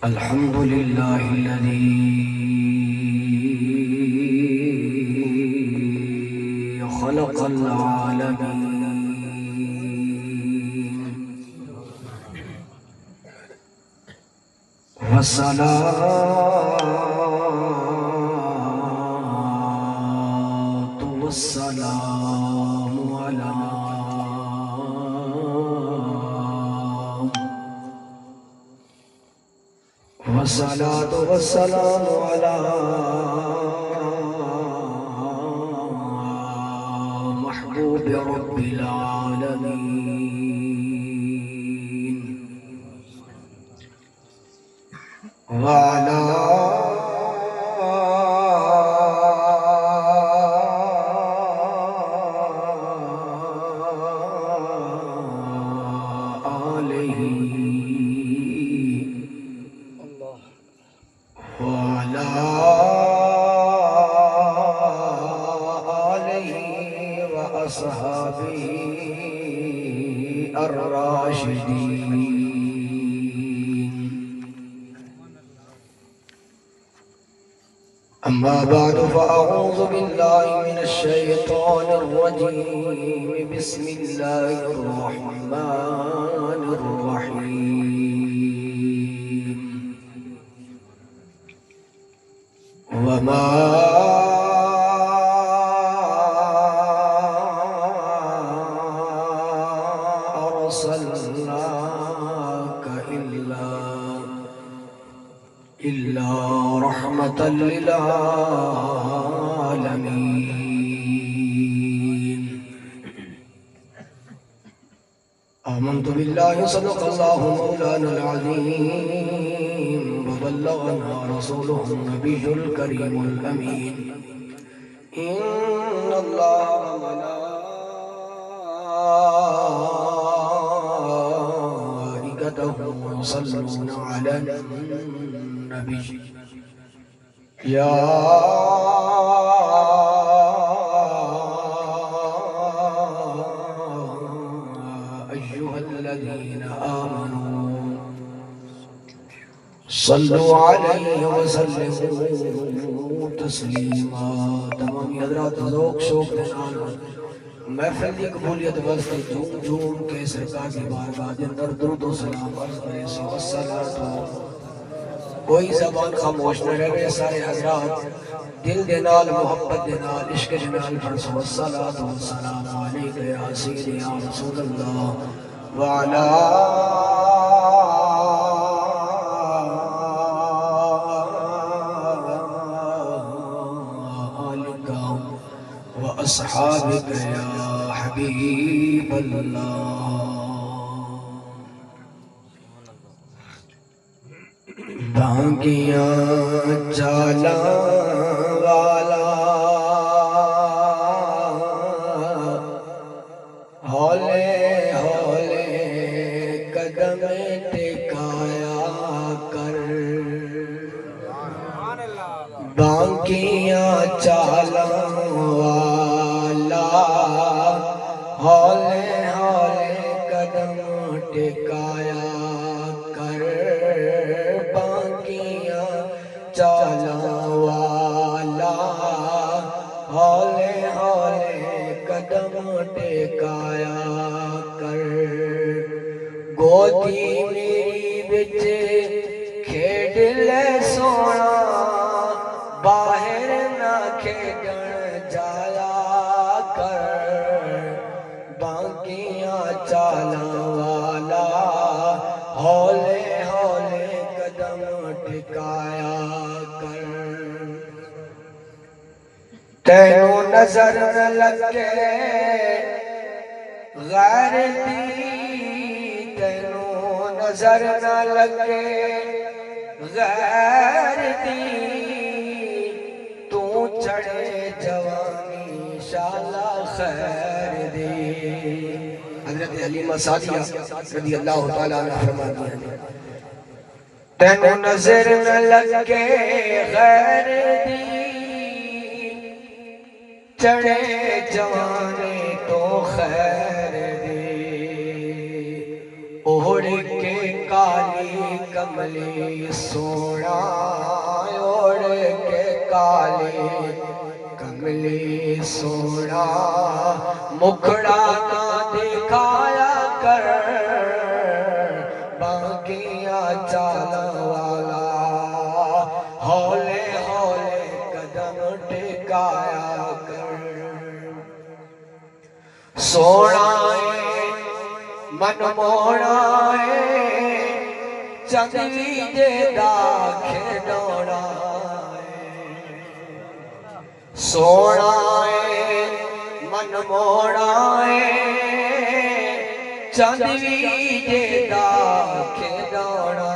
الحمد لله الذي خلق العالمين والصلاة والسلام على والصلاة والسلام على محبوب رب العالمين وعلى آله وعلى آله وأصحابه الراشدين. أما بعد فأعوذ بالله من الشيطان الرجيم. بسم الله الرحمن الرحيم. وما أرسلناك إلا رحمة للعالمين. آمنت بالله صدق الله مولانا العظيم وبلغنا رسوله النبي الكريم الأمين. إن الله وملائكته يصلون على النبي يا أيها الذين آمنوا صلوا عليه وسلموا تسلیما. تمام حضرات ذوق شوق نشان محفل کی قبولیت واسطے جھوم جھوم کے سرکار کی بارگاہ کے اندر درود و سلام عرض کرے سی والصلاۃ. کوئی زبان خاموش نہ رہے، سارے حضرات دل دے نال محبت دے نال عشق دے نال پڑھو والصلاۃ والسلام علیک یا سیدی یا رسول اللہ وعلی آلک واصحابک یا حبیب اللہ. بانگیاں چالا والا ہولے ہولے قدم ٹکایا کر. بانگیاں چالا والا ہولے ہولے قدم ٹکایا کر. چالا والا ہولے ہولے قدم ٹکایا کر. گودی میری بچ کھیڈ لے سونا، باہر نہ کھیڈن جایا کر. بانگیاں چالا والا ہولے ہولے قدم ٹکایا کر. تینوں نظر نہ لگے غیر دی، تینوں نظر نہ لگے غیر دی. تو چڑھے جوانی شالا خیر دی. حضرت حلیمہ سعدیہ رضی اللہ تعالیٰ عنہ فرماتی ہیں تینوں نظر نہ لگے غیر دی، چڑھے جوانے تو خیر دی. اوڑ کے کالی کملی سونا اوڑ کے کالی کملی سونا مکھڑا نہ دکھایا کر باقیاں چال والا ہولے ہولے قدم ٹکایا کر سونا من موڑا ہے چندوی دے دا کھڑوڑا ہے سونا ہے من موڑا ہے چندوی دے دا کھڑوڑا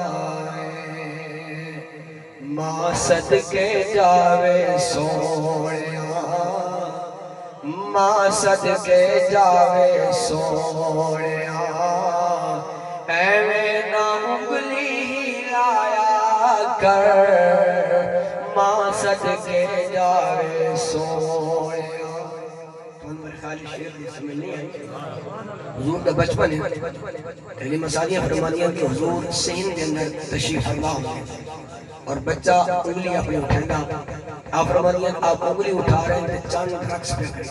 ہے ماں صدقے جاوے سوڑیاں ماں صدقے جاوے سوڑیاں ایویں نہ انگلی ہلایا کر ماں صدقے جاوے سوڑیاں تو میرے خیال شیخ کی سمجھ نہیں آئی حضور کا بچپن ہے پہلی مسالیاں فرمانیاں کہ حضور سین کے اندر تشریف فرما ہوئے اور بچہ انگلی اپنی اٹھنڈا آپ فرمانیاں آپ انگلی اٹھا رہے ہیں چاند رقص پہ کریں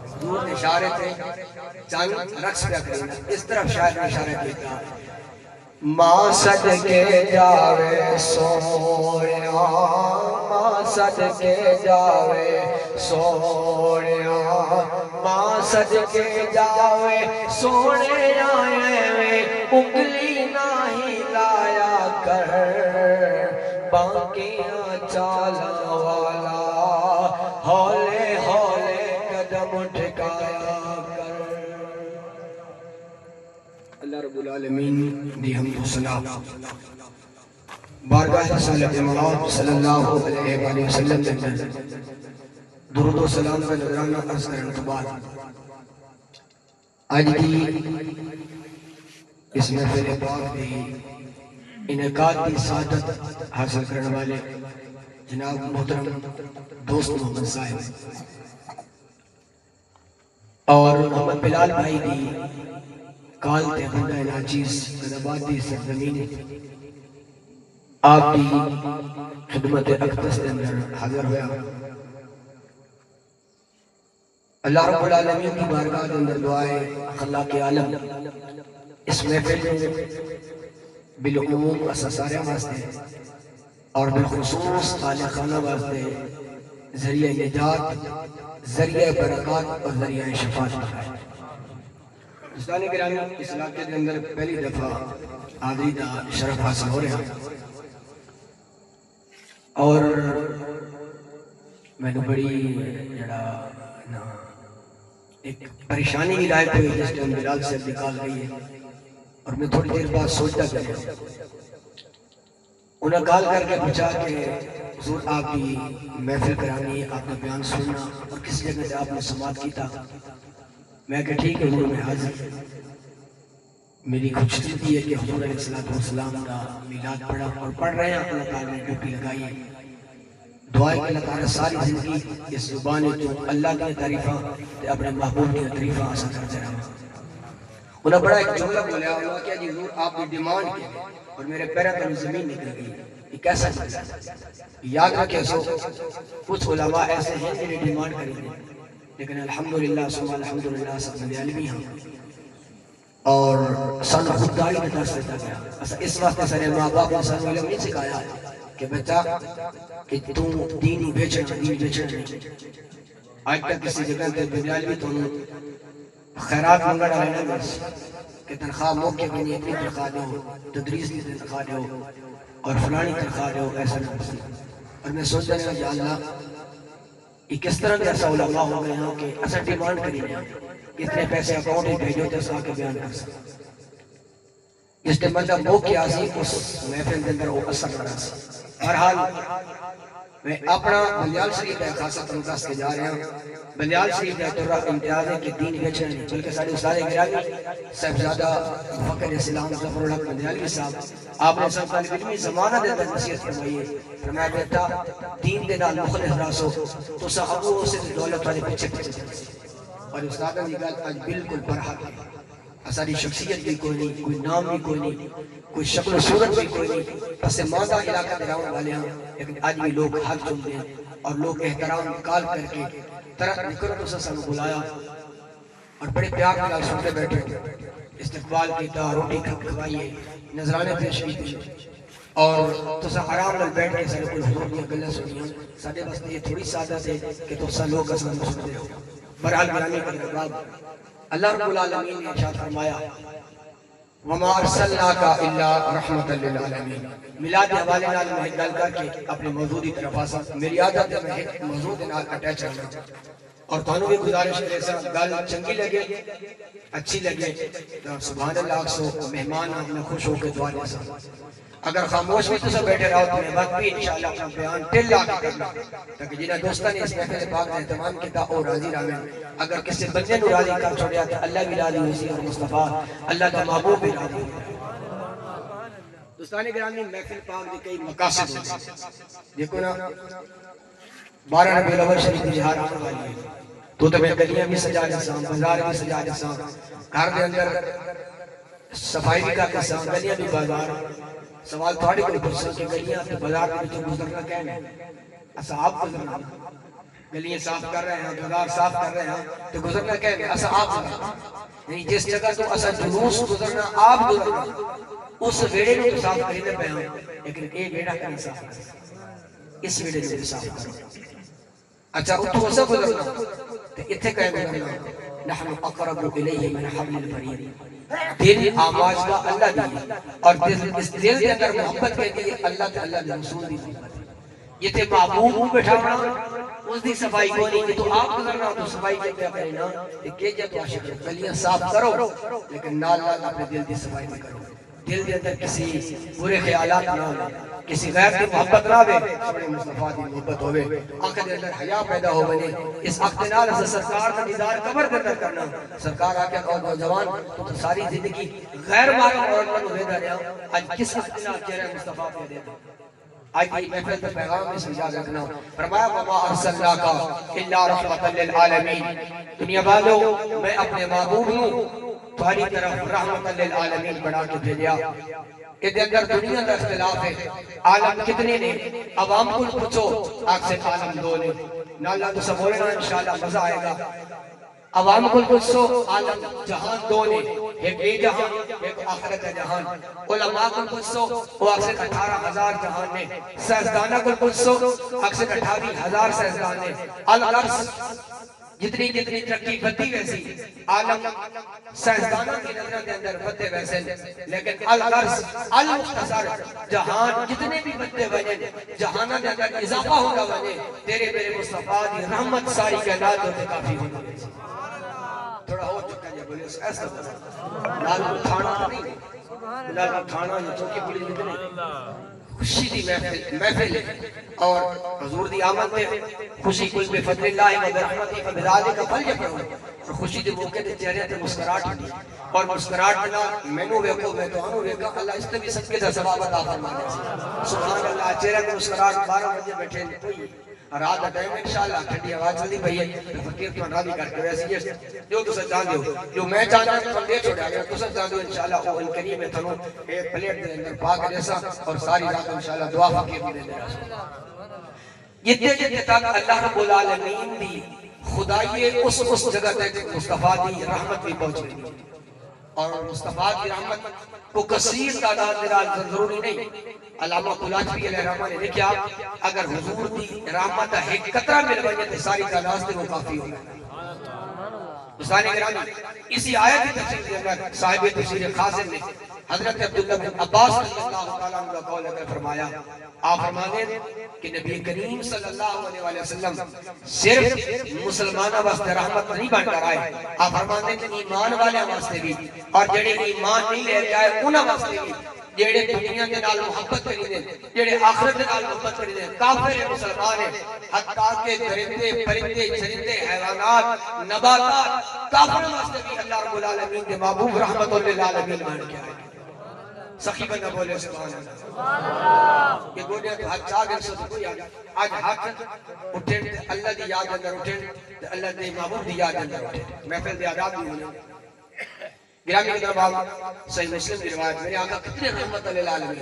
حضور نے اشارے تھے چاند رقص پہ کریں اس طرف شاعر نے اشارہ کیا ماں صدقے جاوے سوڑیاں ماں صدقے جاوے سوڑیاں ماں صدقے جاوے سوڑیاں انگلی نہ ہلایا کر باقیاں چالا والا ہولے ہولے قدم ٹھکایا کر اللہ رب العالمین دی حمد و ثنا بارگاہ رسالت مولا صلی اللہ علیہ وآلہ وسلم کے اندر درود و سلام کا نذرانہ عرض کرنے کے بعد آج کی اس محفل پاک دی انعقاد کی سعادت حاصل کرنے والے جناب محترم دوست محمد صاحب اور محمد بلال بھائی دی کال تے بندہ ناچیز قدبات دی سرزمین آپ کی خدمت اقدس کے اندر حاضر ہوا اللہ رب العالمین کی بارگاہ کے اندر دعائے خلاق عالم اس محفل میں بالعموم اساسارہ واسطے اور بالخصوص خالقانہ واسطے ذریعہ نجات ذریعہ برکات اور ذریعہ شفاعت ہے دوستان گرامی اس علاقے کے اندر پہلی دفعہ حاضری دا شرف حاصل ہو رہا اور میں نے بڑی ایک پریشانی کی لائق ہوئی جس ٹائم بلال سے نکال گئی ہے اور میں تھوڑی دیر بعد سوچتا کریا انہیں کال کر کے پوچھا کہ حضور آپ کی محفل کرانی ہے آپ نے بیان سننا اور کس جگہ سے آپ نے سماعت کی تھا میں کہ ٹھیک ہے حضور میں حاضر میری خوش دلی ہے کہ حضور علیہ السلام کا میلاد پڑھا اور پڑھ رہے ہیں اللہ تعالیٰ نے ڈیوٹی لگائی ہے دعائیں کہ اللہ تعالیٰ ساری زندگی اس زبان جو اللہ کی تعریفاں تے اپنے محبوب کی تعریفاں حاصل کرتے رہا انہیں بڑا ایک جملہ بولیا انہوں نے کہا جی حضور آپ نے ڈیمانڈ کی اور میرے پیروں پر زمین نکل گئی یہ کیسا چیز ہے یاد رکھے سو کچھ علماء ایسے ہیں جنہیں ڈیمانڈ کریں گے لیکن الحمدللہ ثم الحمدللہ سب نبی علمی ہیں اور سن خودداری میں درس دیتا گیا اس واسطے سارے ماں باپ نے سن علم نہیں سکھایا کہ بچہ کہ تم دین بیچنا نہیں آج تک کسی جگہ تے نبی علمی تو خیرات منگا ڈالنا بس کہ تنخواہ موقع کے لیے اتنی تنخواہ دو تدریس کی تنخواہ دو اور فلانی تنخواہ دو ایسا نہ بس اور میں سوچ رہا ہوں یا اللہ یہ کس طرح کے ایسا علماء ہو گئے ہیں کہ ایسا ڈیمانڈ کریں گے اتنے پیسے اکاؤنٹ ہی بھیجو تو سا کے بیان کر سکتے اس نے مطلب وہ کیا سی اس محفل کے اندر وہ اثر کرا سی بہرحال میں اپنا بندیال شریف ہے خاصا تنقاس کے جا رہے ہیں بندیال شریف ہے تو رہا امتیاز ہے کہ دین بیچنے نہیں بلکہ سارے استاد گرامی صاحبزادہ فقر اسلام ظفر الحق بندیالوی صاحب آپ نے سب طالب علمی زمانہ دیتا نصیحت فرمائی ہے فرمایا بیٹا دین دے نال مخلص راسو تو صحابوں سے دولت والے پیچھے اور استاد کی گل آج بالکل برحق ہے اساری شخصیت بھی کوئی نہیں، کوئی نام بھی کوئی نہیں، کوئی شکل و صورت بھی کوئی نہیں، پس ماندہ علاقہ دراؤں والے ہیں، لیکن آج بھی لوگ حق چن دیں اور لوگ احترام کال کر کے طرح نکر تو سن بلایا اور بڑے پیار کے سنتے بیٹھے، استقبال کیتا، روٹی کھوائیے، نظرانے پیش کیتے اور تو سا آرام نال بیٹھ کے سارے کوئی حضور کی گلیں سنیاں، سارے بس یہ تھوڑی سادہ تھے کہ تو سا لوگ اسان سنتے ہو۔ برحال گرامی کا جواب اللہ رب العالمین نے ارشاد فرمایا وَمَا أَرْسَلْنَاكَ إِلَّا رَحْمَةً لِلْعَالَمِينَ۔ میلاد حوالے نال میں گل کر کے اپنے موضوع دی طرف آسا، میری عادت ہے میں ایک موضوع دے نال اٹیچ رہنا اور تانوں بھی گزارش کرے سا گل چنگی لگے اچھی لگے تو سبحان اللہ سو مہمان میں خوش ہو کے دعا دے سا، اگر خاموش بھی تو سب بیٹھے رہو تو میں وقت بھی انشاءاللہ اپنا بیان ٹل لا کے کرنا تاکہ جنہیں دوستہ نے اس محفل پاک نے اہتمام کیتا اور راضی رامن، اگر کسی بندے نو راضی کر چھوڑیا تو اللہ بھی راضی ہوئی اور مصطفیٰ اللہ کا محبوب بھی راضی ہوئی۔ دوستان گرامی محفل پاک دی کئی مقاصد ہوتے دیکھو نا 12 ربیع الاول شریف کی جہار آنے والی ہے تو میں گلیاں بھی سجا جساں، بازار بھی سجا جساں، گھر دے اندر صفائی بھی کر جساں، گلیاں بھی بازار۔ سوال تھوڑی کوئی پرسن کہ گلیاں تو بازار میں جو گزرنا کہنا ہے اسا آپ گزرنا، گلیاں صاف کر رہے ہیں، بازار صاف کر رہے ہیں تو گزرنا کہنا ہے اسا آپ گزرنا، یعنی جس جگہ تو اسا جلوس گزرنا آپ گزرنا اس ویڑے میں تو صاف کرنے پہ ہوں، لیکن ایک ویڑا کریں صاف کریں، اس ویڑے میں صاف کریں۔ اچھا اتو اسا گزرنا تو اتھے کہیں گزرنا نحن اقرب الیہ من حبل الورید، دل آواز کا اللہ دی اور اس دل کے اندر محبت کے لیے اللہ کے اللہ کے رسول دی محبت ہے۔ یہ تھے محبوب بٹھانا اس دی صفائی کو نہیں کہ تو آپ گزرنا تو صفائی کے کیا کرنا کہ جب عاشق گلیاں صاف کرو لیکن نال نال اپنے دل دی صفائی بھی کرو، دل کے اندر کسی برے خیالات نہ ہو، کسی غیر کی محبت نہ ہوئے، سبڑے مصطفیٰ دی محبت ہوئے، آنکھ دے اندر حیاء پیدا ہو بنے، اس اقتنال سے سرکار کا دیدار قبر دے اندر کرنا۔ سرکار آکے اور نوجوان تو ساری زندگی غیر معلوم اور من ہوئے دا رہا، آج کس اقتنال چہرہ مصطفیٰ پہ دے دے آج کی محفل کا پیغام اس مجاز رکھنا فرمایا وَمَا أَرْسَلْنَاكَ إِلَّا رَحْمَةً لِلْعَالَمِينَ، دنیا والوں میں اپنے محبوب ہوں تمہاری طرف رحمت للعالمین بڑھا کے بھیجیا۔ ادھر اندر دنیا کا اختلاف ہے، عالم کتنے نے، عوام کو پوچھو آگ سے عالم دو نے، نالا تو سب بولنا انشاءاللہ مزہ آئے گا۔ عوام کو پوچھو عالم جہان دو نے، ایک یہ جہان ایک آخرت جہان، علماء کو پوچھو وہ اکثر 18,000 جہان نے، سائنسدانہ کو پوچھو اکثر 28,000 سائنسدان نے، الغرض جتنی جتنی ترقی بڑھتی ویسی عالم سائنسدانوں کی نظر کے اندر بڑھتے ویسے، لیکن الغرض المختصر جہان جتنے بھی بڑھتے بنے جہانہ کے اندر اضافہ ہوگا بنے تیرے میرے مصطفیٰ دی رحمت ساری کائنات ہوتے کافی ہوگا۔ تھوڑا ہو چکا ہے بولے ایسا بولے لال کھانا نہیں، لال کھانا یہ چوکی پولی جتنے خوشی دی محفل اور حضور دی آمد میں خوشی کل بفضل اللہ و برحمتی فبذالک فلیفرحوا، اور خوشی دے موقع دے چہرے تے مسکراہٹ ہوندی اور مسکراہٹ بنا مینوں ویکھو میں تانوں ویکھا اللہ اس تے بھی صدقے دا ثواب عطا فرمائے۔ سبحان اللہ چہرے تے مسکراہٹ 12 بجے بیٹھے کوئی رات کا ٹائم انشاءاللہ ٹھنڈی ہوا چلتی پئی ہے فقیر تو راضی کر کے ویسے جو تساں چاہندے ہو جو میں چاہتا ہوں تو دے چھوڑیا گیا تساں چاہندے ہو انشاءاللہ وہ کریم میں تھنوں ایک پلیٹ دے اندر پاک جیسا اور ساری رات انشاءاللہ دعا فقیر بھی دے رہا۔ جتنے جتنے تک اللہ رب العالمین دی خدائی اس جگہ تک مصطفیٰ دی رحمت بھی پہنچ گئی اور مصطفیٰ کی رحمت کو کثیر تعداد دراز ضروری نہیں۔ علامہ قلاجوی علیہ الرحمہ نے لکھا اگر حضور دی رحمت ایک قطرہ مل گئی تو ساری تعداد سے وہ کافی ہو گئی۔ دوستان گرامی اسی آیت کی تفسیر کے اندر صاحب تفسیر خازن نے حضرت عبداللہ بن عباس رضی اللہ تعالیٰ عنہ کا قول اگر فرمایا، آپ فرمانے کہ نبی کریم صلی اللہ علیہ وسلم صرف مسلمانہ واسطے رحمت نہیں بن کر آئے، آپ فرمانے کہ ایمان والے واسطے بھی اور جڑے ایمان نہیں لے کے آئے انہاں واسطے بھی، جڑے دنیا کے نال محبت کری دے، جڑے آخرت کے نال محبت کری دے، کافر مسلمان ہیں، حتیٰ کہ درندے پرندے چرندے حیوانات نباتات کافر واسطے بھی اللہ رب العالمین کے محبوب رحمت للعالمین مان کے آئے۔ سخی بندہ بولے سبحان اللہ، یہ بولے تو ہاتھ چاگن سے کوئی آج ہاتھ اٹھیں اللہ دی یاد اندر اٹھیں اللہ دی محبوب دی یاد اندر اٹھیں، محفل دی آداب بھی ہونے گرامی کے دربار صحیح مسلم کی روایت، میرے آقا کتنے رحمت للعالمین،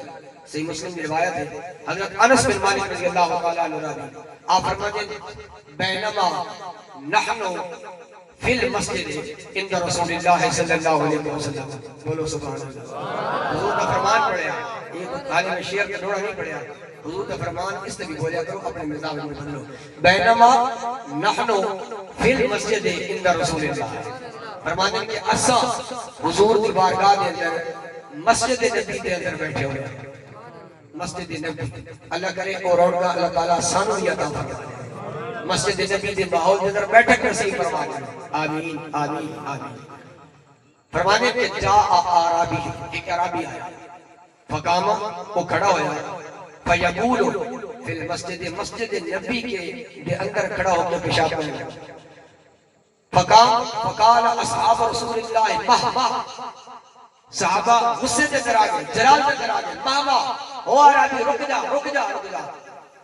صحیح مسلم کی روایت ہے، حضرت انس بن مالک رضی اللہ تعالیٰ عنہ راوی، آپ فرماتے ہیں بینما نحن فی المسجد عند رسول اللہ صلی اللہ علیہ وسلم، بولو سبحان اللہ، حضور کا فرمان پڑھیا، یہ عالم شعر کا ڈوڑا نہیں پڑھیا، حضور کا فرمان اس طرح بولیا کرو، اپنے مزاج میں بدلو، بینما نحن فی المسجد عند رسول اللہ، فرماتے ہیں کہ اسا حضور دی بارگاہ دے اندر مسجد نبی دے اندر بیٹھے ہوئے ہیں، مسجد نبی، اللہ کرے اور کا اللہ تعالیٰ سانو بھی عطا فرمائے، مسجد نبی دے ماحول دے اندر بیٹھک نصیب فرمائے، آمین آمین آمین۔ فرمانے کہ جا آرابی، ایک عربی آیا، فقام وہ کھڑا ہویا، فیقولو فی المسجد، مسجد نبی کے دے اندر کھڑا ہو کے پیشاب کرنے لگا، فقال اصحاب رسول اللہ مہما، صحابہ غصے سے در آگئے، جلال سے در آگئے، مہما ہو عربی، رک جا رک جا رک جا۔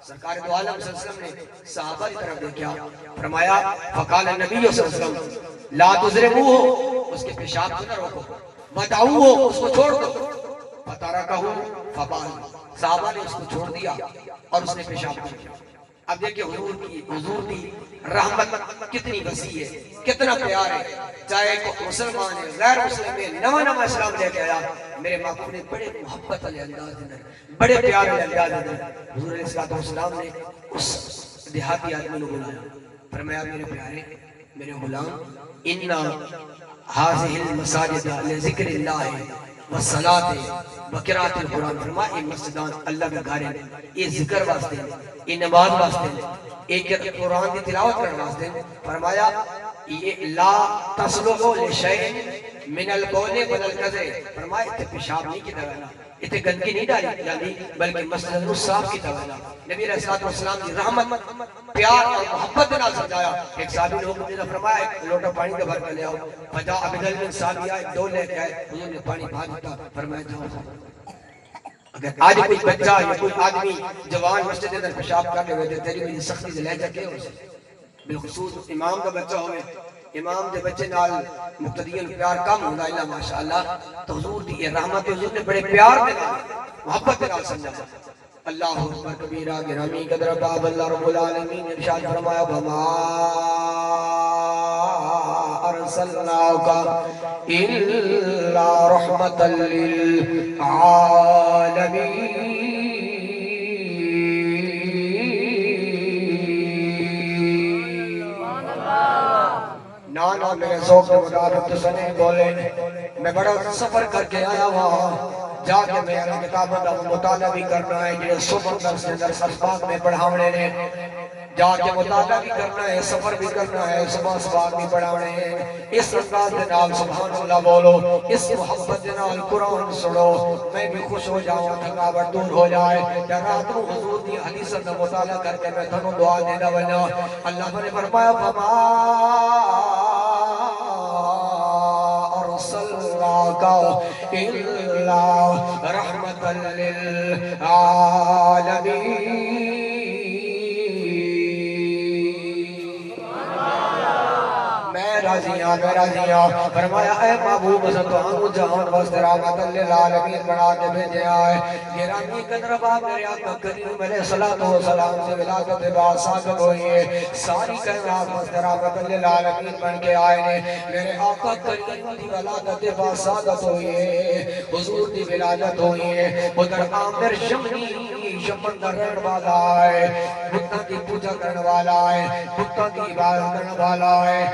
سرکار دو عالم صلی اللہ علیہ وسلم نے صحابہ کی طرف دیکھا، فرمایا فقال النبی صلی اللہ علیہ وسلم لا تضربوه، اس کے پیشاب کو نہ روکو، بدعوه، اس کو چھوڑ دو، فترکه فبال، صحابہ نے اس کو چھوڑ دیا اور اس نے پیشاب کیا۔ اب دیکھیں حضور کی رحمت کتنی وسیع ہے، کتنا پیار ہے، چاہے کوئی مسلمان ہے، غیر مسلم ہے، نواں نواں اسلام لے کے آیا، میرے مقبول نے بڑے محبت والے انداز دے بڑے پیار والے انداز دے حضور علیہ السلام نے اس دیہاتی آدمی کو بلایا، فرمایا میرے پیارے، میرے غلام، انا هذه المساجد لذکر اللہ والصلاة وقراءۃ القرآن، فرمایا یہ مسجدان اللہ کا گھر ہے، یہ ذکر واسطے ہیں، یہ نماز واسطے ہیں، ایک قرآن کی تلاوت کرنے واسطے ہیں، فرمایا یہ لا تصلح لشیء من البول والقذر، فرمایا اتنے پیشاب نہیں کی طرح اتنے گندگی نہیں ڈالی جاتی بلکہ مسجد الصاف کی طرح۔ نبی علیہ السلام کی رحمت پیار اور محبت نال سمجھایا۔ ایک صحابی لوگ نے فرمایا ایک لوٹا پانی کا بھر کے لے آؤ، فجاء بدل من صحابیہ، ایک ڈول لے کے آئے، حضور نے پانی بھا دیتا، فرمایا جاؤ۔ اگر آج کوئی بچہ یا کوئی آدمی جوان مسجد اندر پیشاب کر کے بیٹھے، تیری میری سختی سے لہجہ کیا ہو سکے، بالخصوص امام کا بچہ ہوئے، امام دے بچے نال مقتدیان پیار کم ہونا اللہ ماشاءاللہ، تو حضور دی رحمت، حضور نے بڑے پیار دے نال محبت دے نال سمجھا۔ اللہ اکبر کبیرہ، گرامی قدر باب اللہ رب العالمین نے ارشاد فرمایا وما ارسلناک الا رحمتا للعالمین، نانا میرے ذوق کے مطابق تو سنے بولے، میں بڑا سفر کر کے آیا وہاں، جا کے میں نے کتابوں کا مطالعہ بھی کرنا ہے، جنہیں صبح درس کے اندر اسباق میں پڑھاونے نے، جا کے مطالعہ بھی کرنا ہے، سفر بھی کرنا ہے، صبح اسباق بھی پڑھاونے ہیں، اس انداز کے نال سبحان اللہ بولو، اس محبت کے نال قرآن سنو، میں بھی خوش ہو جاؤں، تھکاوٹ دور ہو جائے، یا رات کو حضور دی حدیث کا مطالعہ کر کے میں تھنوں دعا دینا بنا۔ اللہ نے فرمایا فما ارسلناک الا رحمتا للعالمین۔ میں راضی ہوں، فرمایا اے محبوب ستوانو جہان واسطے رحمت للعالمین بنا کے بھیجا ہے۔ گرامی قدر باب میرے آقا کریم علیہ السلام سے ولادت بعد ثابت ہوئی ہے، ساری کائنات واسطے رحمت للعالمین بن کے آئے نے۔ میرے آقا کریم دی ولادت بعد ثابت ہوئی ہے، حضور دی ولادت ہوئی ہے، ادھر عامر شمنی یمن دا رہن والا ہے، بتاں کی پوجا کرنے والا ہے، بتاں کی عبادت کرنے والا ہے،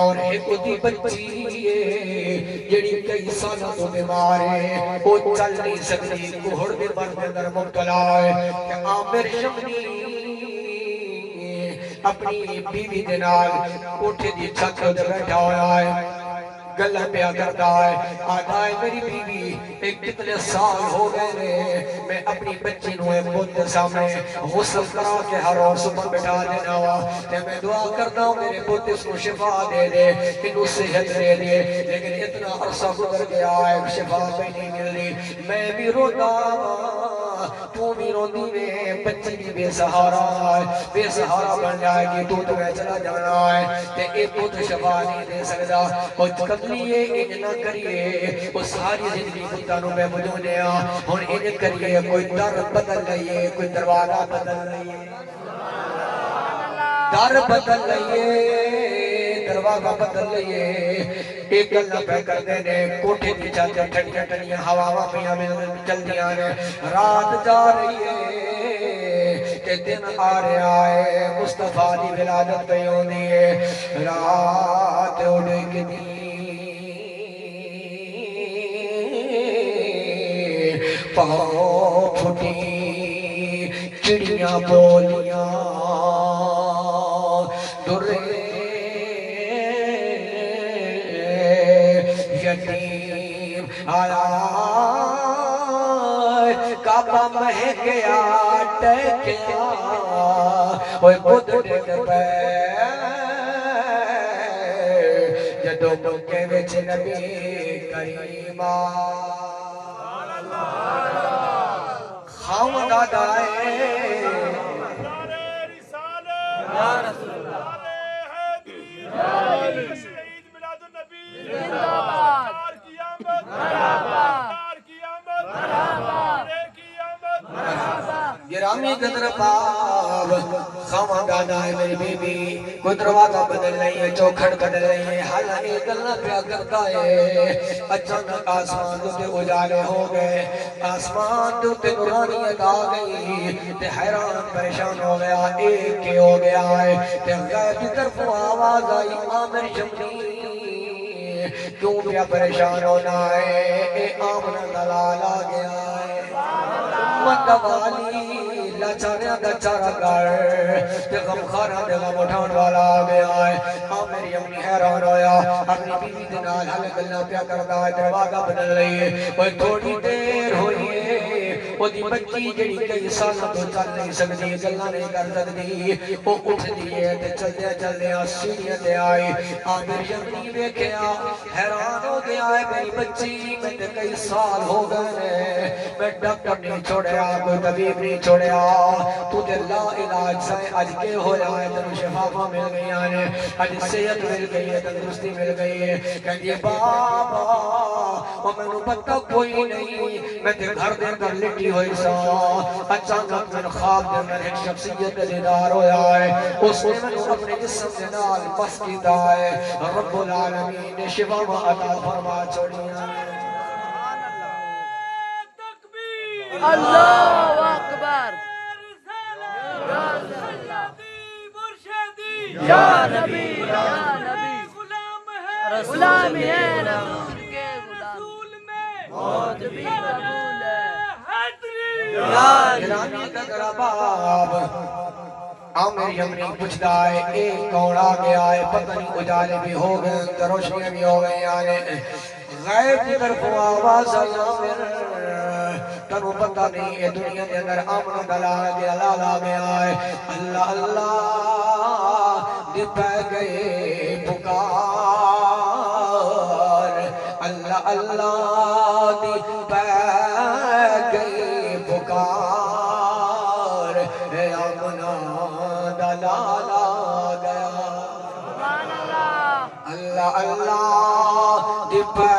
اور ایک دی بچی ہے جڑی کئی سالوں تو بیمار ہے، وہ چل نہیں سکتی، کوہڑ دے مرد اندر مبتلا ہے، کہ عامر شمنی اپنی بیوی دے نال کوٹھے دی چھت تے بیٹھا ہوا ہے، گلہ پیا کرتا ہے، آدھا ہے میری بیوی ایک کتنے سال ہو گئے رہے، میں اپنی بچی نو ایک بہت سامنے غسل کرا کے ہر روز صبح بٹھا دینا ہوا، کہ میں دعا کرتا ہوں میرے بہت اس کو شفا دے دے، انہوں صحت دے دے، لیکن اتنا عرصہ گزر گیا ہے شفا پہ نہیں مل رہی، میں بھی روتا تو بھی روندی میں بچی بھی بے سہارا بن جائے گی تو تمہیں چلا جانا ہے تے ایک کو تو شفا نہیں دے سکتا اور قتلیے انج نہ کریے وہ ساری زندگی پتانوں میں بجھونے اور انج کریے کوئی در بدل لئیے کوئی دروازہ بدل لئیے در بدل لئیے دروازہ بدل لئیے ایک گلہ پہ کر دینے کوٹھے کی چاہتے ٹھنڈیاں ٹھنڈیاں ہوا پیاں میں چل دیا نے رات جا رہی ہے کہ دن آ رہا ہے مصطفیٰ دی ولادت پہ ہونی ہے رات اڑے گی پاؤں پھٹی چڑیاں بولیاں درے یتیم آیا کعبہ مہنگیا ٹکیا اوہ بدھ ڈٹ پہ جدو مکے وچ نبی کریمہ خام دادا ہے یا رسول اللہ شہید میلاد النبی سرکار کی آمد سرکار کی آمد کی آمد گرامی قدر پاپ خام دادا ہے میری بی بی کوئی دروازہ بدل نہیں ہے چوکھڑ بدل نہیں ہے حالا ایک اللہ پیا کرتا ہے اچانک آسمان دوتے اجالے ہو گئے آسمان دوتے نورانیت آ گئی تے حیران پریشان ہو گیا ایک کے ہو گیا ہے تے غیب کی طرف آواز آئی آمر جمعی کیوں پیا پریشان ہونا ہے اے آمن دلال آ گیا ہے مدوالی لاچاریاں دا چارہ گر تے غمخارہ دے غم اٹھان والا آ گیا ہے میری امی حیران ہویا اپنی بیوی دنال حلق اللہ پیا کرتا ہے دروازہ بدل رہی ہے وہ تھوڑی دیر ہوئی ہے وہ دی بچی جڑی کئی سالہ تو چل نہیں سکتی گلہ نہیں کر سکتی وہ اٹھ دیئے تے چل دیا سیڑھیاں تے آئی میری امی بیکھیا حیران ہو گیا ہے میری بچی میں تے کئی سال ہو گئے میں ڈاکٹر نہیں چھوڑیا کوئی طبیب نہیں چھوڑیا تو دے لا علاج سائے آج کے ہو جائے تنو شفافہ مل گئی آنے آج صحت مل گئی ہے تندرستی مل گئی ہے کہہ دیئے بابا وہ میں نو پتہ کوئی نہیں میں تے گھر دے کر لٹی ہوئی سا اچانک میں خواب دے میں ایک شخصیت دیدار ہویا ہے اس نے میں نو اپنے جسم سے نال بس کیتا ہے رب العالمین نے شفا و عطا فرما چھوڑیا اللہ اکبر یا نبی یا نبی غلام ہے رسول کے رسول میں موت بھی قبول ہے یا گرامی قدر باب میری امی پوچھتا ہے ایک کون آ گیا ہے پتہ نہیں اجالے بھی ہو گئے روشنیاں بھی ہو گئے آنے غیب کی طرف آواز آیا تنو پتہ نہیں یہ دنیا دے اندر آمن دلا گیا لالا گیا ہے اللہ اللہ دی پہ گئے پکار اللہ اللہ دی پہ گئے پکار اے آمنہ دلالا گیا اللہ اللہ دی پہ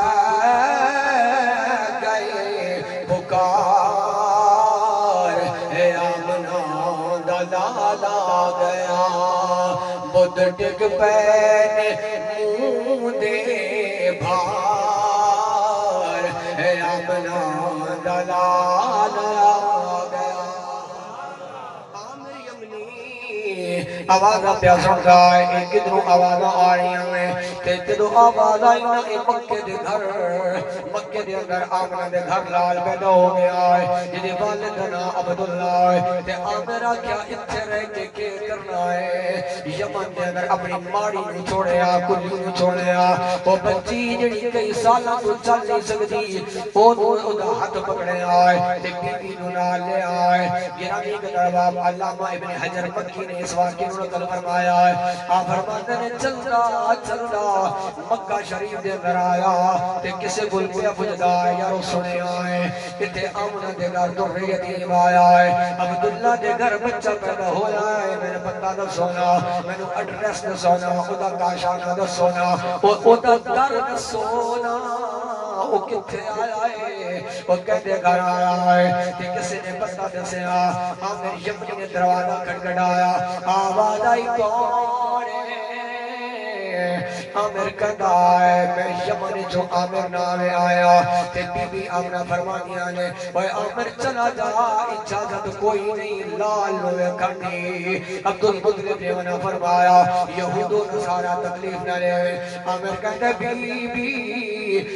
بدھ ٹک پہنے منہ دے بھار اے آمنہ دلال آ گیا میری امی آوازہ پیاسوں کا ہے ایک ادھروں آوازہ آ رہی ہیں تے ادھروں آواز آئی نا اے مکہ دے گھر مکہ دے اندر آمنہ دے گھر لال پیدا ہو گیا ہے جدی والدنا عبداللہ ہے تے آمنہ کیا اتھے رہ کے کرنا ہے یمن دے اندر اپنی ماڑی نو چھوڑیا کلی نو چھوڑیا وہ بچی جڑی کئی سالہ تو چل نہیں سکتی وہ دا ہاتھ پکڑے آئے تے بی بی نو نال لے آئے گرامی قدر باب علامہ ابن حجر مکی نے اس واقعے منتقل فرمایا ہے آپ فرماتے ہیں چلدا چلدا مکہ شریف دے اندر آیا تے کسے گل پہ پجدا ہے یارو سنے آئے کتے آمنہ دے گھر در یتیم آیا ہے عبداللہ دے گھر بچہ پیدا ہویا ہے میرے پتہ دا سونا میں نو ایڈریس دا سونا خدا کاشانہ دا سونا او دا در دا سونا وہ کتھے آیا ہے وہ کہتے گھر آیا ہے کہ کسی نے پتہ دسیا آمیر یمنی نے دروازہ کھٹکھٹایا آواز آئی کون ہے آمیر کہتا ہے میں یمنی جو آمیر نامے آیا کہ بی بی آمنہ فرمانیاں نے وہ آمیر چلا جا اجازت کوئی نہیں لال ہوئے کھڑی عبدالمطلب نے انہا فرمایا یہود و نصارہ تکلیف نہ لے آمیر کہتا ہے بی بی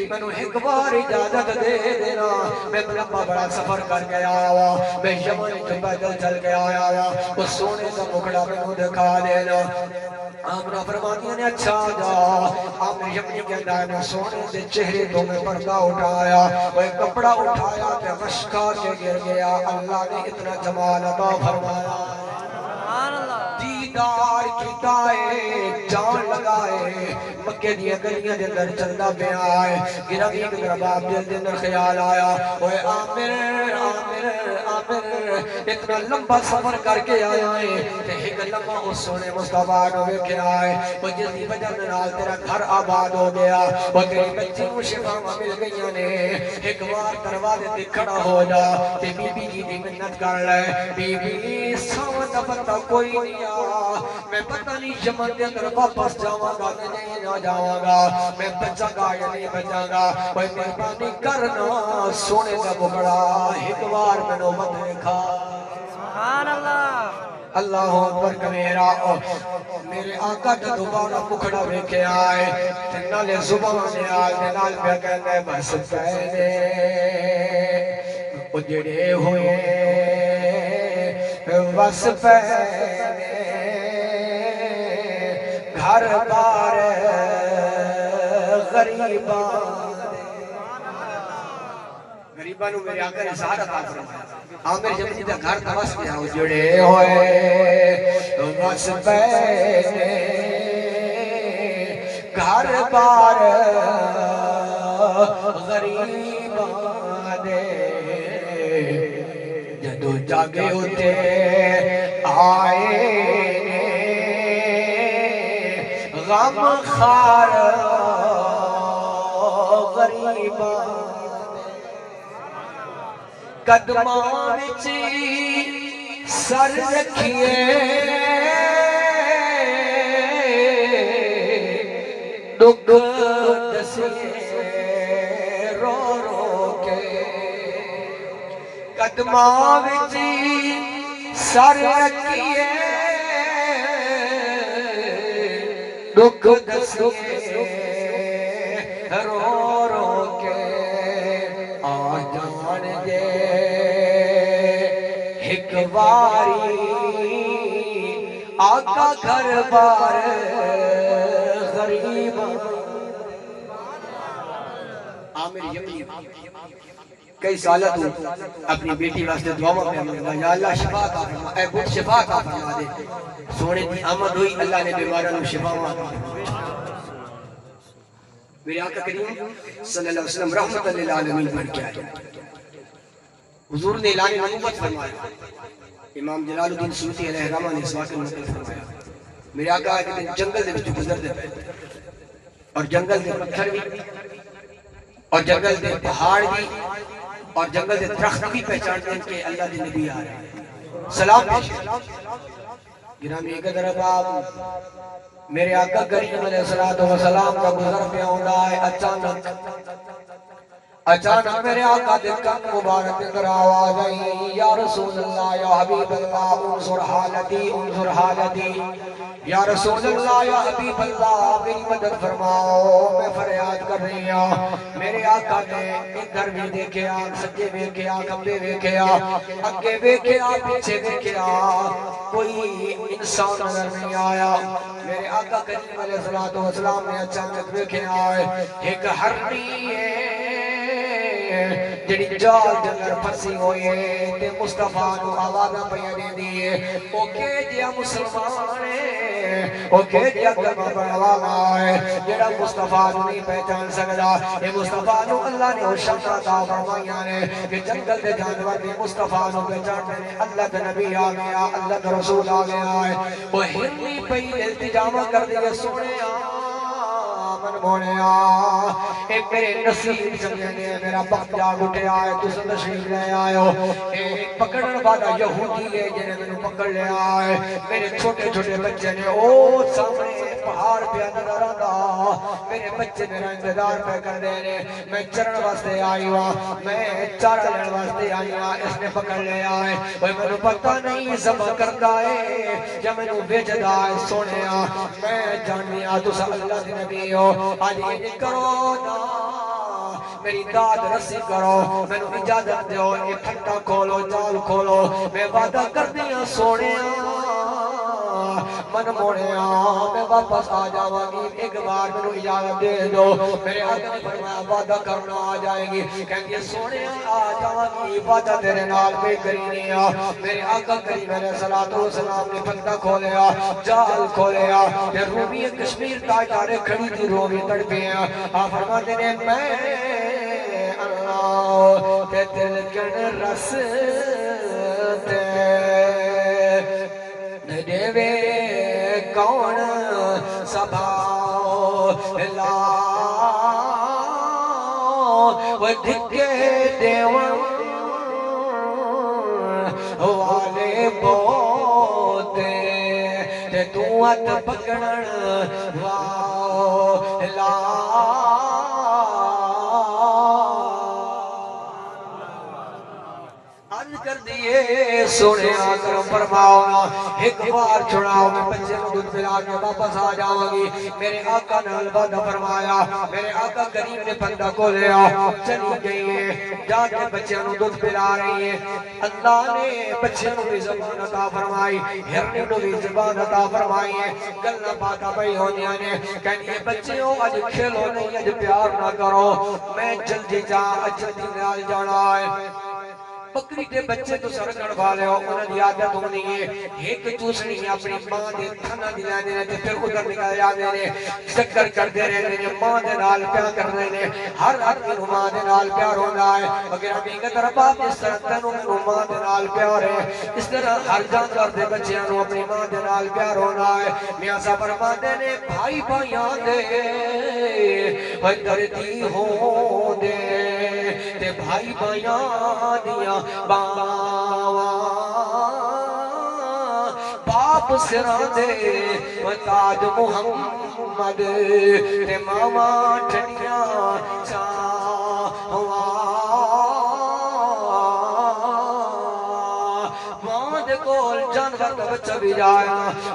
میں نے ایک بار اجازت دے دینا میں لمبا بڑا سفر کر کے آیا ہوا میں یمن جو پیدل چل کے آیا ہوا وہ سونے کا مکڑا میں نے دکھا دینا آمنہ فرمانیاں نے اچھا جا آمنہ یمنی کے اندر میں سونے سے چہرے تو میں پردہ اٹھایا وہ کپڑا اٹھایا کہ مشکا کے گر گیا اللہ نے اتنا جمال عطا فرمایا دیدار کی دائے جان لگائے مکہ دیا گلیاں دے اندر چلدا پہ آئے گرہ ایک درباب دل دے اندر خیال آیا اوے آمیر آمیر آمیر اتنا لمبا سفر کر کے آیا ہے کہ ایک لمبا اس سونے مصطفیٰ نو کے آئے وہ جلدی بجن نال تیرا گھر آباد ہو گیا وہ تیری بچی کو شفا مل گئی نے ایک بار دروازے تے کھڑا ہو جا تے بی بی جی دی منت کر لے بی بی سامت پتہ کوئی نہیں آ میں پتہ نہیں یمن دے اندر واپس جاواں گا نہیں نہ جاواں گا میں بچا گا یا نہیں بچا گا کوئی مہربانی کرنا سونے کا بکڑا ایک بار میں نو مت دیکھا سبحان اللہ اللہ اکبر کبیرہ میرے آقا کا دوبارہ مکھڑا ویکھے آئے نالے زبان آئے نال پہ کہنے بس پہنے اجڑے ہوئے بس پہنے گھر بار غریبانوں میرے آقا نے سہارا عطا فرمایا عامر یمنی دا گھر توس میں ہو جڑے ہوئے بس پہنے گھر بار غریبان جدو جاگے ہوتے آئے غم خار غریبان قدمان وچ سر رکھیے دکھ دسیے رو رو کے قدمان وچ سر رکھیے دکھ دسیے رو رو کے آ جان دے ایک باری آقا گھر بار غریب عامر یمنی کئی سالہ تو اپنی بیٹی واسطے دعا میں مانگا یا اللہ شفا عطا فرما اے بہت شفا عطا فرما دے سونے دی آمد ہوئی اللہ نے بیماروں کو شفا عطا فرما میرے آقا کریم صلی اللہ علیہ وسلم رحمت للعالمین بن کے آئے حضور نے اعلان نبوت فرمایا امام جلال الدین سیوطی علیہ الرحمہ نے اس واقعے میں نقل فرمایا میرے آقا ایک دن جنگل دے وچ گزر دے اور جنگل دے پتھر بھی اور جنگل دے پہاڑ بھی اور جنگل دے درخت بھی پہچان دیں کہ اللہ دے نبی آ رہے ہیں سلام پیش گرامی قدر باب میرے آقا کریم علیہ السلام کا گزر پہ ہوندہ ہے اچانک میرے آقا دے کن مبارک اندر آواز آئی یا رسول اللہ یا حبیب اللہ انظر حالتی یا رسول اللہ یا حبیب اللہ میری مدد فرماؤ میں فریاد کر رہی ہوں میرے آقا نے ادھر بھی دیکھیا سجے دیکھیا کمبے دیکھیا اگے دیکھیا پیچھے دیکھیا کوئی انسان نظر نہیں آیا میرے آقا کریم علیہ السلام نے اچانک دیکھیا ایک ہرنی ہے جڑی جال جنگر پھسی ہوئی ہے تے مصطفیٰ نو آوازہ پیا دے دیئے او کہ جیا مسلمان ہے او کہ جیا کلمہ پڑھا والا ہے جڑا مصطفیٰ نو نہیں پہچان سکدا اے مصطفیٰ نو اللہ نے شان عطا فرمایا نے کہ جنگل دے جانور بھی مصطفیٰ نو پہچانتے ہیں اللہ کا نبی آ گیا اللہ کا رسول آ گیا ہے وہ ہرنی پئی التجامہ کر دیا سونے من مونیا اے میرے نصیب سمجھنے میرا وقت جاگ اٹھیا ہے تو سے تشریف لے آئے ہو اے پکڑن والا یہودی ہے جنہیں میں نے پکڑ لے آئے میرے چھوٹے چھوٹے بچے نے او سامنے پہاڑ پہ نظر آتا میرے بچے میرا انتظار پہ کر دے رہے میں چرن واسطے آئی ہوا میں چارہ لڑ واسطے آئی ہوا اس نے پکڑ لے آئے وہ میں نے پتہ نہیں زبا کرتا ہے یا میں نے بیجدہ ہے سونے میں جاننی تو سا اللہ دی نبی ہو آج یہ کرو نا میری داد رسی کرو میں نے اجازت دیو یہ پھٹا کھولو جال کھولو میں وعدہ کر دیا سونے من موڑیا میں واپس آ جاواں گی ایک بار میں نے اجازت دے دو میرے آقا نے فرمایا وعدہ کرنا آ جائے گی کہنگے سونے آ جاواں گی وعدہ تیرے نال میں کرینی میرے آقا کریم علیہ السلام نے پھٹا کھولیا جال کھولیا یہ رومی کشمیر تاجارے کھڑی تھی رومی تڑپی ہیں فرماتے نے میں اللہ تے دل کن رس دیوے کون سبھاؤ لا وہ دھکے دیوان والے بوتے تے تو ات پکڑن واؤ لا کر دیئے سونے آکرم فرماؤ ایک بار چھڑاؤ میں بچے کو دودھ پلا کے واپس آ جاؤں گی میرے آقا نے الوعدہ فرمایا میرے آقا کریم نے پردہ کو لیا چلی گئی ہے جا کے بچے کو دودھ پلا رہی ہے اللہ نے بچے کو بھی زبان عطا فرمائی ہرنے کو بھی زبان عطا فرمائی ہے گلنا پاتا بھئی ہونے آنے کہنی بچے ہو آج کھیلو نہیں آج پیار نہ کرو میں جلدی جا جلدی نال جانا ہے بکری دے بچے تو سرکڑ بھالے ہو انہوں نے عادت ہونی ہے ایک چوسنی اپنی ماں دے تھنا دلا دینے تے پھر ادھر نکال جا دینے چکر کر دے رہے نے ماں دے نال پیار کر رہے نے ہر آدمی کو ماں دے نال پیار ہونا ہے اگر حقیقت رباب اس طرح تنوں کو ماں دے نال پیار ہے اس طرح ہر جانور دے بچے انہوں اپنی ماں دے نال پیار ہونا ہے میاں صاحب فرماتے نے بھائی بھائیان دے دردی ہوں دے تے بھائی بھائیان دیا باپ سران دے تاج محمد تے ماما ٹھنیاں چاہوا ماں دے کول جانور کا بچہ بھی جائے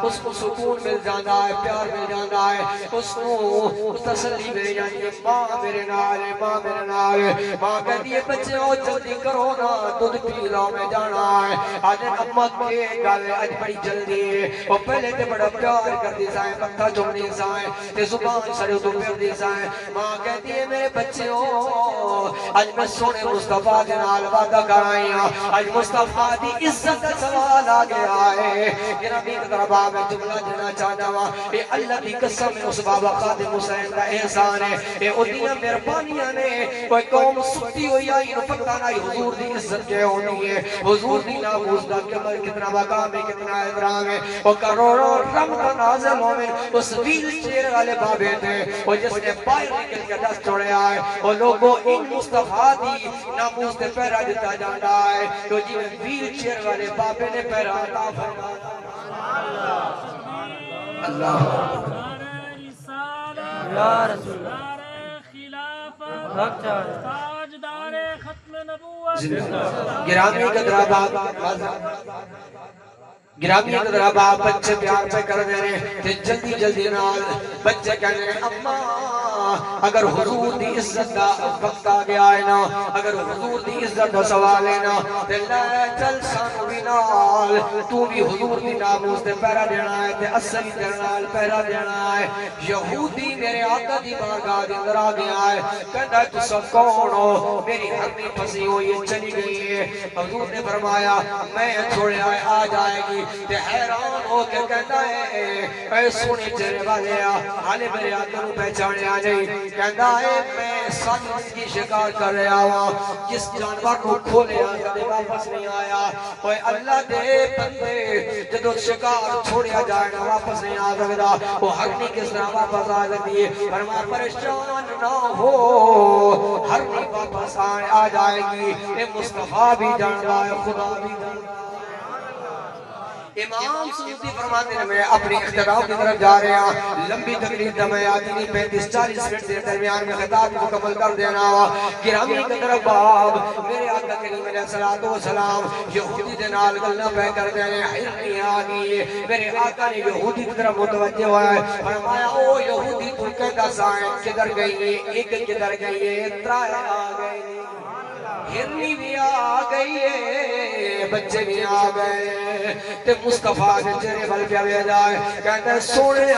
اس کو سکون مل جانا ہے پیار مل جانا ہے اس کو تسلی مل جانی ہے ماں میرے نال ہے ماں میرے نال ہے ماں کہتی ہے بچے ہو جلدی کرو نا دودھ پی لو میں جانا ہے آج اماں کے گالے آج بڑی جلدی ہے وہ پہلے تے بڑا پیار کر دی سائیں پتہ چمنی سائیں تے زبان سڑے تو پھر دی سائیں ماں کہتی ہے میرے بچے ہو آج میں سونے مصطفیٰ کے نال وعدہ کرائیں آج مصطفیٰ دی عزت کا سوال آ گیا ہے یہ نبی کی طرف میں جملہ جنا چاہتا ہوں اے اللہ کی قسم اس بابا خادم حسین کا احسان ہے اے ادیاں مہربانیاں نے کوئی قوم ستی ہوئی آئی نو پتہ نہیں حضور دی عزت کے ہونی ہے حضور دی ناموز دا کتنا مقام ہے کتنا احترام ہے وہ کروڑوں رحمت نازل ہوئے اس ویل چیئر والے بابے تھے وہ جس نے باہر نکل کے دست چھوڑے آئے وہ لوگوں ان مصطفیٰ دی ناموز نے پیرا دیتا جانا ہے تو جی ویل چیئر والے بابے نے پیرا عطا فرمایا اللہ یا رسول تاجدار ختم نبوت گرامی قدر آباد گرامی قدرہ باپ بچے پیار پہ کر دے رہے تے جلدی جلدی نال بچے کہنے رہے اماں اگر حضور دی عزت دا وقت آ گیا ہے نا اگر حضور دی عزت دا سوال ہے نا تے لے چل سانو بھی نال تو بھی حضور دی ناموس تے پہرا دینا ہے تے اصلی درنال پہرا دینا ہے یہودی میرے آقا دی بارگاہ دے اندر آ گیا ہے کہتا ہے تو سب کون ہو میری ہرنی پھنسی ہوئی چلی گئی ہے حضور نے فرمایا میں چھوڑے آئے آ جائے گی تے حیران ہو کے کہتا ہے اے سونے چہرے والے حالے میرے آقا نو پہچانے آ نہیں کہتا ہے میں ساتھ کی شکار کر رہا ہوا جس جانور کو کھولے آقا دے واپس نہیں آیا اوے اللہ دے بندے جدو شکار چھوڑیا جائے نا واپس نہیں آ سکتا وہ ہرنی کس طرح واپس آ سکتی ہے فرمایا پریشان نہ ہو ہرنی واپس آ جائے گی اے مصطفیٰ بھی جان رہا ہے خدا بھی جان رہا ہے امام سیوطی فرماتے ہیں میں اپنی اختتام کی طرف جا رہے ہیں لمبی تقریر دمیں آتی نہیں 35-40 منٹ کے درمیان میں خطاب مکمل کر دینا ہوا گرامی کی طرف باب میرے آقا کریم علیہ السلام یہودی دے نال گلنا پہ کر دینے حرمی آگئی میرے آقا نے یہودی کی طرف متوجہ ہوا ہے فرمایا او یہودی تو کہتا سائیں کدھر گئی ہے ایک کدھر گئی ہے ترائے آ گئی ہرنی بھی آ گئی ہے بچے بھی آ گئے تے مصطفیٰ نے چہرے بل پیا بھیجا ہے کہتا ہے سونے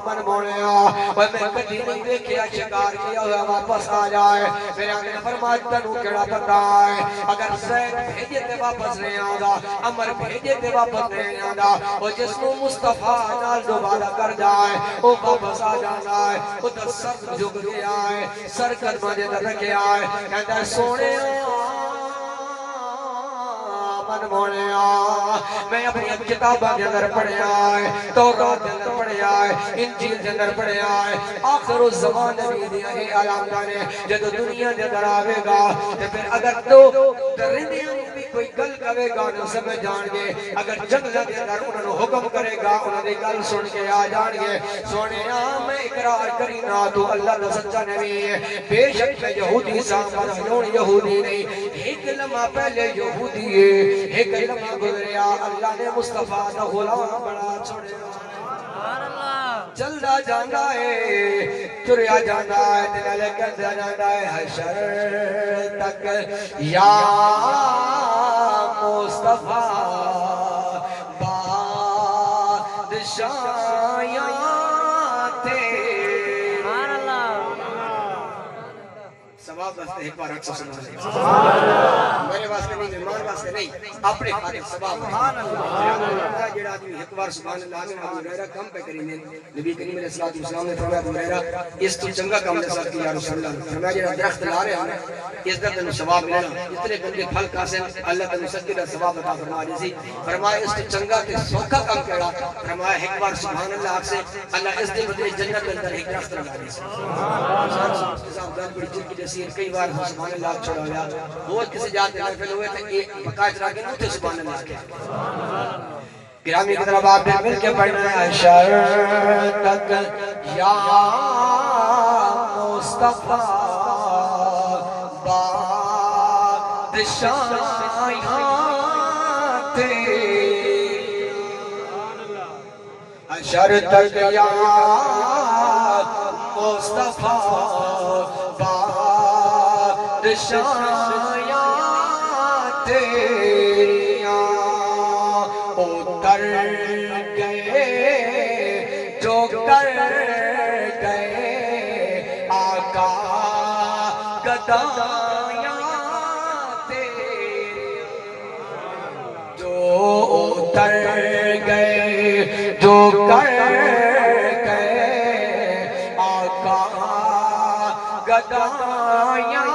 من مونے اور میں کدی نہیں دیکھیا شکار کیا ہوا واپس آ جائے میرے آقا نے فرمایا تنو کیڑا پتا ہے اگر زید بھیجے تے واپس نہیں آندا عمر بھیجے تے واپس نہیں آندا اور جس کو مصطفیٰ نال دوبارہ کر جائے وہ واپس آ جانا ہے وہ تو سر جھک گیا ہے سر قدمہ دے در رکھے آئے کہتا ہے سونے من مونے میں اپنی کتابہ کے اندر پڑھے آئے تورات کے اندر پڑھے آئے انجیل کے اندر پڑھے آئے آخر الزمان نبی دیا ہے علامتہ نے جدو دنیا کے اندر آوے گا تو پھر اگر تو درندیاں بھی کوئی گل کرے گا نہ سمجھ جان گے اگر جنگلہ کے اندر انہوں نے حکم کرے گا انہوں نے گل سن کے آ جان گے سونے میں اقرار کرینا تو اللہ کا سچا نبی ہے بے شک میں یہودی سامر ہوں یہودی نہیں ایک لمحہ پہلے یہودی ہے ایک لمحہ گزریا اللہ نے مصطفیٰ دا غلام بڑا چھوڑیا چلدا جانا ہے تریا جانا ہے دل لے کر جانا ہے حشر تک یا مصطفیٰ بادشاہیاں سواب واسطے ایک بار اکسا سنا لیں میرے واسطے نہیں مہمان واسطے نہیں اپنے خالق سواب جیڑا آدمی ایک بار سبحان اللہ نے ابو ہریرہ کم پہ کریں نبی کریم علیہ السلام نے فرمایا ابو ہریرہ اس تو چنگا کام نے ساتھ کیا رسول اللہ فرمایا جیڑا درخت لا رہے ہیں اس در تنو ثواب ملنا اتنے گندے پھل کاسے اللہ تنو سچے دا ثواب عطا فرما دیسی فرمایا اس تو چنگا تے سوکھا کام کرا فرمایا ایک بار سبحان اللہ آپ سے اللہ اس دے بدلے جنت اندر ایک درخت لگا دیسی صاحب دان بڑی جن کی جیسی کئی بار سبحان اللہ چھوڑا گیا بہت کسی جاتے ہیں پھر ہوئے تھے ایک بقائد را کے نوتے سبحان اللہ کیا گرامی کی طرف آپ نے مل کے پڑھنا ہے حشر تک یا مصطفیٰ بادشاہیاں تیری حشر تک یا مصطفیٰ بادشاہیاں تیریاں اتر گئے جو کر گئے آقا گدایاں تیری جو اتر گئے جو کر گئے آقا گدایاں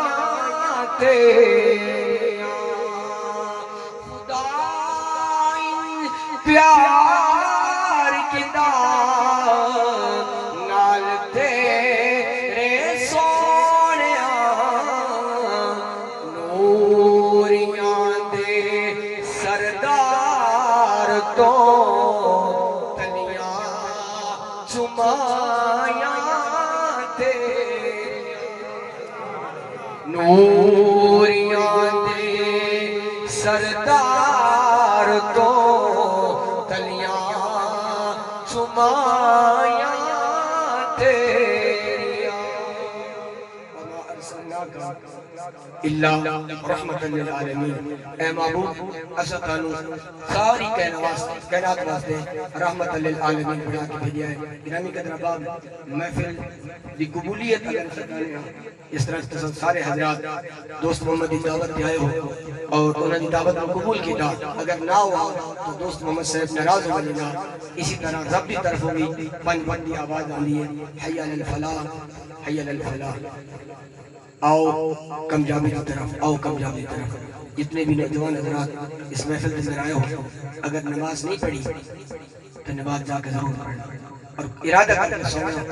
تیریاں خدا پیار کی نال تیرے سونیاں نوریاں دے سردار تو تلیاں چمایاں نوریاں دے سردار تو الا رحمت للعالمین. اے معبود اسا تانوں ساری کائنات واسطے رحمت للعالمین بنا کے بھیجا ہے. گرامی قدر احباب، محفل دی قبولیت اگر اس طرح سارے حضرات دوست محمد دی دعوت پہ آئے ہو اور انہوں نے دعوت کو قبول کیا، اگر نہ ہوا تو دوست محمد صاحب ناراض ہو جائے. اسی طرح رب کی طرف ہوگی پنج بندی آواز آنی ہے، حی علی الفلاح، حی علی الفلاح. آؤ کامیابی کی طرف، آؤ کامیابی کی طرف. جتنے بھی نوجوان حضرات اس محفل کے اندر آئے ہو، اگر نماز نہیں پڑھی تو نماز جا کے ضرور پڑھنا اور ارادہ کر کے سونا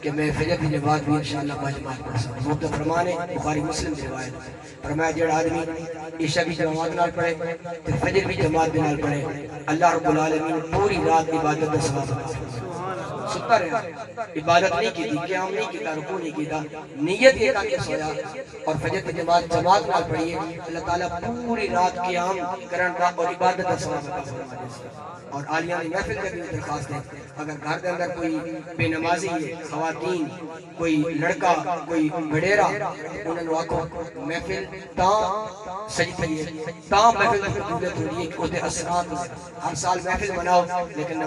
کہ میں فجر کی نماز بھی انشاءاللہ باجماعت پڑھ سکوں. محترم فرمانے بخاری مسلم کی روایت فرمایا جڑا آدمی عشاء کی جماعت نال پڑھے تو فجر کی جماعت بھی نال پڑھے، اللہ رب العالمین پوری رات عبادت کا ثواب عطا فرمائے. ستا رہا، عبادت نہیں کی تھی، قیام نہیں کیتا، رکوع نہیں کیتا، نیت یہ تھا کہ سویا اور فجر کی جماعت نال پڑھیے، اللہ تعالیٰ پوری رات قیام کرن کا اور عبادت کا ثواب عطا فرمائے. اور عالیان محفل کا بھی درخواست ہے، اگر گھر کے اندر کوئی بے نمازی ہے، خواتین، کوئی لڑکا، کوئی بڑیرا، انہوں نے آکھو محفل تاں سجدی ہے، تاں محفل کی قبولیت ہو رہی ہے کہ اس دے اثرات ہر سال محفل مناؤ لیکن